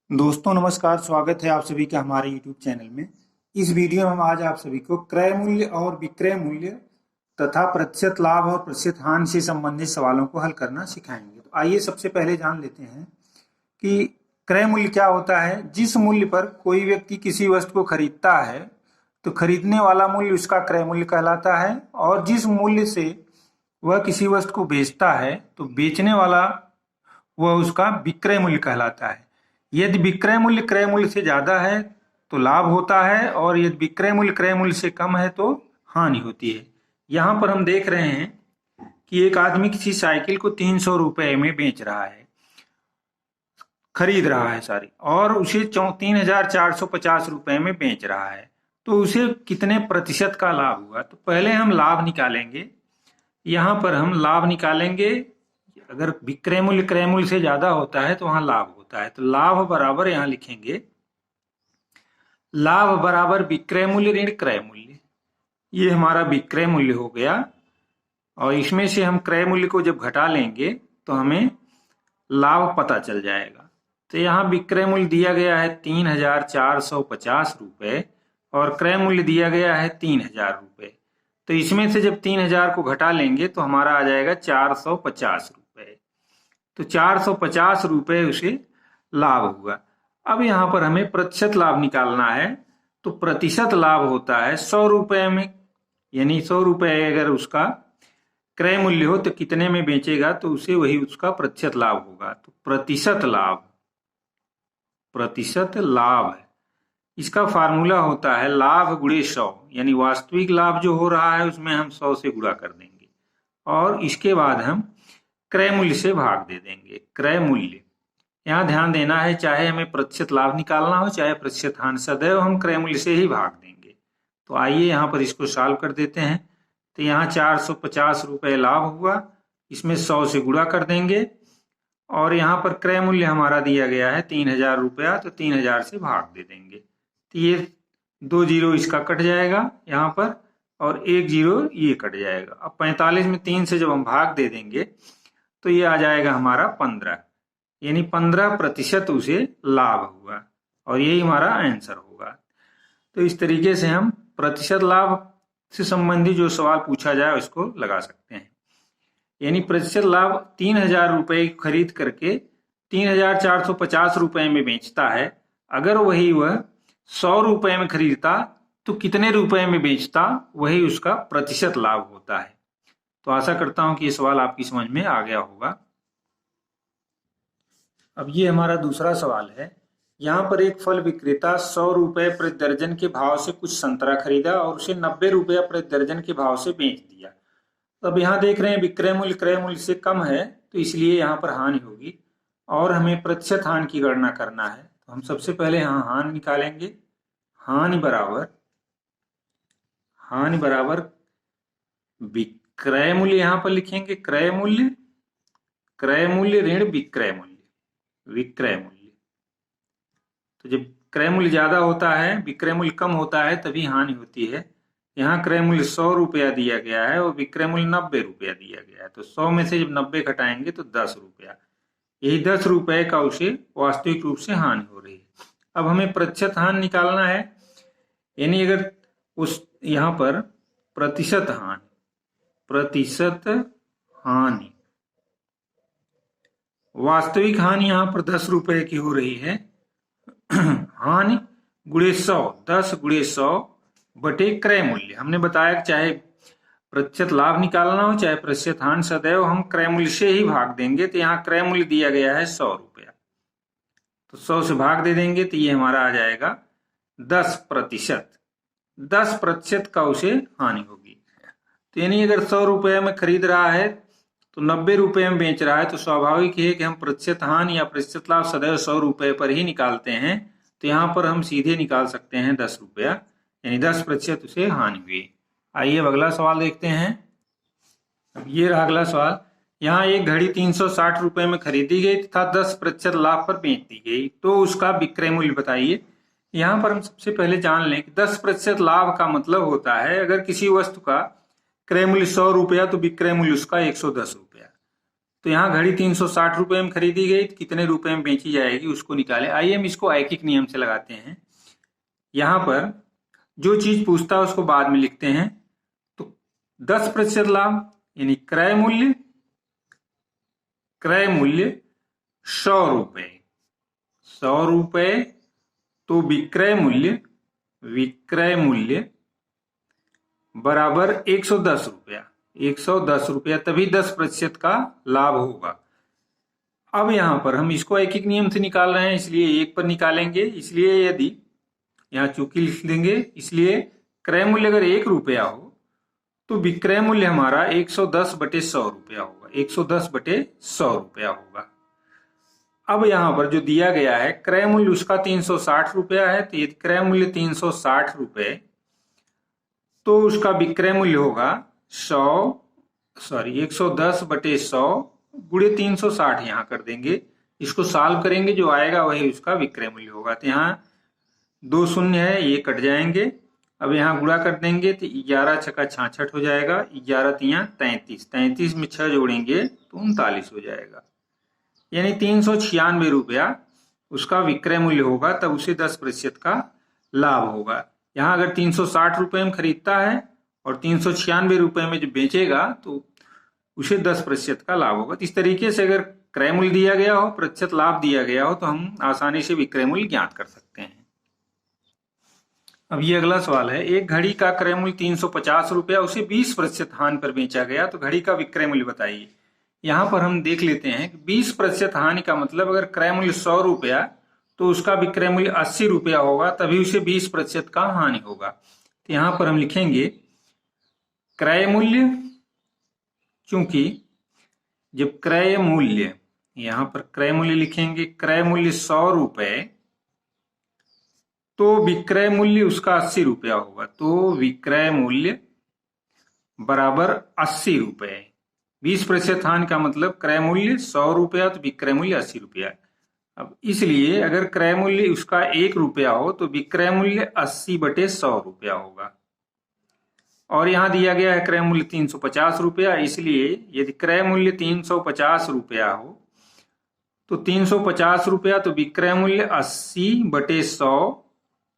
दोस्तों नमस्कार, स्वागत है आप सभी का हमारे YouTube चैनल में। इस वीडियो में हम आज आप सभी को क्रय मूल्य और विक्रय मूल्य तथा प्रतिशत लाभ और प्रतिशत हानि से संबंधित सवालों को हल करना सिखाएंगे। तो आइए सबसे पहले जान लेते हैं कि क्रय मूल्य क्या होता है। जिस मूल्य पर कोई व्यक्ति किसी वस्तु को खरीदता है तो खरीदने वाला मूल्य उसका क्रय मूल्य कहलाता है, और जिस मूल्य से वह किसी वस्तु को बेचता है तो बेचने वाला वह उसका विक्रय मूल्य कहलाता है। यदि विक्रय मूल्य क्रय मूल्य से ज्यादा है तो लाभ होता है, और यदि विक्रय मूल्य क्रय मूल्य से कम है तो हानि होती है। यहाँ पर हम देख रहे हैं कि एक आदमी किसी साइकिल को 300 रुपए में बेच रहा है, खरीद रहा है सारी, और उसे 3,450 रुपए में बेच रहा है। तो उसे कितने प्रतिशत का लाभ हुआ? तो पहले हम लाभ निकालेंगे। यहाँ पर हम लाभ निकालेंगे। अगर विक्रय मूल्य क्रय मूल्य से ज्यादा होता है तो वहां लाभ होता है। तो लाभ बराबर यहां लिखेंगे, लाभ बराबर विक्रय मूल्य ऋण क्रय मूल्य। ये हमारा विक्रय मूल्य हो गया, और इसमें से हम क्रय मूल्य को जब घटा लेंगे तो हमें लाभ पता चल जाएगा। तो यहाँ विक्रय मूल्य दिया गया है 3,450 रुपए और क्रय मूल्य दिया गया है 3,000 रुपए। तो इसमें से जब 3,000 को घटा लेंगे तो हमारा आ जाएगा 450 रुपए। तो 450 रुपए उसे लाभ हुआ। अब यहाँ पर हमें प्रतिशत लाभ निकालना है। तो प्रतिशत लाभ होता है 100 रुपए में, यानी 100 रुपए अगर उसका क्रय मूल्य हो तो कितने में बेचेगा तो उसे वही उसका प्रतिशत लाभ होगा। तो प्रतिशत लाभ है, इसका फार्मूला होता है लाभ गुणे 100, यानी वास्तविक लाभ जो हो रहा है उसमें हम 100 से गुणा कर देंगे, और इसके बाद हम क्रय मूल्य से भाग दे देंगे। क्रय मूल्य, यहाँ ध्यान देना है, चाहे हमें प्रतिशत लाभ निकालना हो चाहे प्रतिशत हानि, सदैव हम क्रय मूल्य से ही भाग देंगे। तो आइए यहाँ पर इसको सॉल्व कर देते हैं। तो यहाँ 450 रुपए लाभ हुआ, इसमें 100 से गुणा कर देंगे, और यहाँ पर क्रय मूल्य हमारा दिया गया है 3,000 रुपया, तो 3,000 से भाग दे देंगे। तो ये 2 जीरो इसका कट जाएगा यहाँ पर, और 1 जीरो ये कट जाएगा। अब 45 में 3 से जब हम भाग दे देंगे तो ये आ जाएगा हमारा 15, यानी 15% उसे लाभ हुआ, और यही हमारा आंसर होगा। तो इस तरीके से हम प्रतिशत लाभ से संबंधित जो सवाल पूछा जाए उसको लगा सकते हैं। यानी प्रतिशत लाभ 3,000 रुपए खरीद करके 3,450 रुपए में बेचता है। अगर वही वह 100 रुपए में खरीदता तो कितने रुपए में बेचता, वही उसका प्रतिशत लाभ होता है। तो आशा करता हूं कि ये सवाल आपकी समझ में आ गया होगा। अब ये हमारा दूसरा सवाल है। यहाँ पर एक फल विक्रेता 100 रुपए प्रति दर्जन के भाव से कुछ संतरा खरीदा और उसे 90 रुपया प्रति दर्जन के भाव से बेच दिया। अब यहाँ देख रहे हैं विक्रय मूल्य क्रय मूल्य से कम है, तो इसलिए यहाँ पर हानि होगी, और हमें प्रतिशत हानि की गणना करना है। तो हम सबसे पहले यहाँ हानि निकालेंगे। हानि बराबर विक्रय मूल्य, यहाँ पर लिखेंगे क्रय मूल्य ऋण विक्रय मूल्य। तो जब क्रय मूल्य ज्यादा होता है विक्रय मूल्य कम होता है तभी हानि होती है। यहाँ क्रय मूल्य 100 रुपया दिया गया है और विक्रय मूल्य 90 रुपया दिया गया है। तो 100 में से जब 90 घटाएंगे तो 10 रुपया, यही 10 रुपए का उसे वास्तविक रूप से हानि हो रही है। अब हमें प्रतिशत हानि निकालना है, यानी अगर उस यहाँ पर प्रतिशत हानि, वास्तविक हानि यहाँ पर 10 रुपए की हो रही है। हानि गुणे 100, 10 गुणे 100 बटे क्रय मूल्य। हमने बताया कि चाहे प्रतिशत लाभ निकालना हो चाहे प्रतिशत हानि, सदैव हम क्रय मूल्य से ही भाग देंगे। तो यहाँ क्रय मूल्य दिया गया है 100 रुपया, तो 100 से भाग दे देंगे तो ये हमारा आ जाएगा 10%। 10% का उसे हानि होगी। तो यानी अगर 100 रुपये में खरीद रहा है तो 90 रुपए में बेच रहा है, तो स्वाभाविक है कि हम प्रतिशत हानि या प्रतिशत लाभ सदैव 100 रुपए पर ही निकालते हैं। तो यहाँ पर हम सीधे निकाल सकते हैं 10 रुपया, यानी 10% उसे हानि हुई। आइए अब अगला सवाल देखते हैं। अब ये रहा अगला सवाल। यहाँ एक घड़ी 360 रुपए में खरीदी गई तथा 10% लाभ पर बेच दी गई, तो उसका विक्रय मूल्य बताइए। यहाँ पर हम सबसे पहले जान लें कि 10% लाभ का मतलब होता है अगर किसी वस्तु का क्रय मूल्य 100 रुपया तो विक्रय मूल्य उसका 110 रुपया। तो यहाँ घड़ी 360 रुपए में खरीदी गई, तो कितने रुपए में बेची जाएगी उसको निकालें। आइए हम इसको एक एक नियम से लगाते हैं। यहाँ पर जो चीज पूछता है उसको बाद में लिखते हैं। तो 10% लाभ यानी क्रय मूल्य 100 रुपए, 100 रुपए, तो विक्रय मूल्य बराबर 110 रुपया, 110 रुपया, तभी 10% का लाभ होगा। अब यहां पर हम इसको एक एक नियम से निकाल रहे हैं, इसलिए एक पर निकालेंगे। इसलिए यदि यहाँ चूंकि लिख देंगे, इसलिए क्रय मूल्य अगर 1 रुपया हो तो विक्रय मूल्य हमारा 110/100 रुपया होगा, 110/100 रुपया होगा। अब यहां पर जो दिया गया है क्रय मूल्य उसका 360 रुपया है, तो यदि क्रय मूल्य 360 रुपए तो उसका विक्रय मूल्य होगा 110/100 गुणे 360 यहाँ कर देंगे। इसको सॉल्व करेंगे, जो आएगा वही उसका विक्रय मूल्य होगा। तो यहाँ 2 शून्य है, ये कट जाएंगे। अब यहाँ गुणा कर देंगे तो 11 छक्का 66 हो जाएगा, 11 तिया 33, 33 में 6 जोड़ेंगे तो 39 हो जाएगा। यानी 396 रुपया उसका विक्रय मूल्य होगा, तब उसे 10% का लाभ होगा। यहाँ अगर 360 रुपए में खरीदता है और 396 रुपए में जो बेचेगा तो उसे 10% का लाभ होगा। तो इस तरीके से अगर क्रय मूल्य दिया गया हो, प्रतिशत लाभ दिया गया हो, तो हम आसानी से विक्रय मूल्य ज्ञात कर सकते हैं। अब ये अगला सवाल है, एक घड़ी का क्रय मूल्य 350 रुपया, उसे 20% हानि पर बेचा गया, तो घड़ी का विक्रय मूल्य बताइए। यहाँ पर हम देख लेते हैं कि 20% हानि का मतलब अगर क्रय मूल्य 100 रुपया तो उसका विक्रय मूल्य 80 रुपया होगा, तभी उसे 20% का हानि होगा। तो यहाँ पर हम लिखेंगे क्रय मूल्य, चूंकि जब क्रय मूल्य, यहाँ पर क्रय मूल्य लिखेंगे, क्रय मूल्य 100 रुपए तो विक्रय मूल्य उसका 80 रुपया होगा, तो विक्रय मूल्य बराबर 80 रुपए। 20% हानि का मतलब क्रय मूल्य 100 रुपया तो विक्रय मूल्य 80 रुपया। अब इसलिए अगर क्रय मूल्य उसका 1 रुपया हो तो विक्रय मूल्य 80/100 रुपया होगा। और यहाँ दिया गया है क्रय मूल्य 350 रुपया, इसलिए यदि क्रय मूल्य 350 रुपया हो तो 350 रुपया तो विक्रय मूल्य 80/100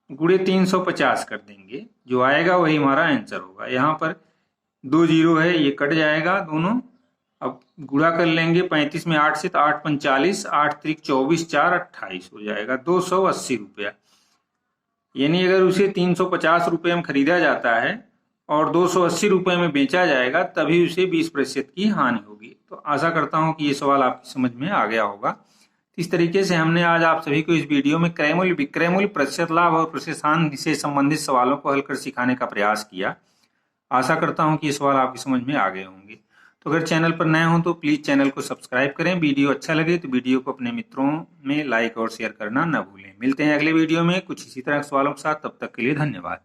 गुणे 350 कर देंगे, जो आएगा वही हमारा आंसर होगा। यहाँ पर 2 जीरो है, ये कट जाएगा दोनों। अब गुणा कर लेंगे 35 में 8 से, तो 8 × 45, 8 × 24, 4 28 हो जाएगा 280 रुपया। यानी अगर उसे 350 रुपये में खरीदा जाता है और 280 रुपये में बेचा जाएगा, तभी उसे 20% की हानि होगी। तो आशा करता हूं कि ये सवाल आपकी समझ में आ गया होगा। इस तरीके से हमने आज आप सभी को इस वीडियो में क्रय मूल्य, विक्रय मूल्य, प्रतिशत लाभ और प्रतिशत हानि से संबंधित सवालों को हल कर सिखाने का प्रयास किया। आशा करता हूं कि ये सवाल आपकी समझ में आ गए होंगे। तो अगर चैनल पर नए हो तो प्लीज चैनल को सब्सक्राइब करें। वीडियो अच्छा लगे तो वीडियो को अपने मित्रों में लाइक और शेयर करना न भूलें। मिलते हैं अगले वीडियो में कुछ इसी तरह के सवालों के साथ, तब तक के लिए धन्यवाद।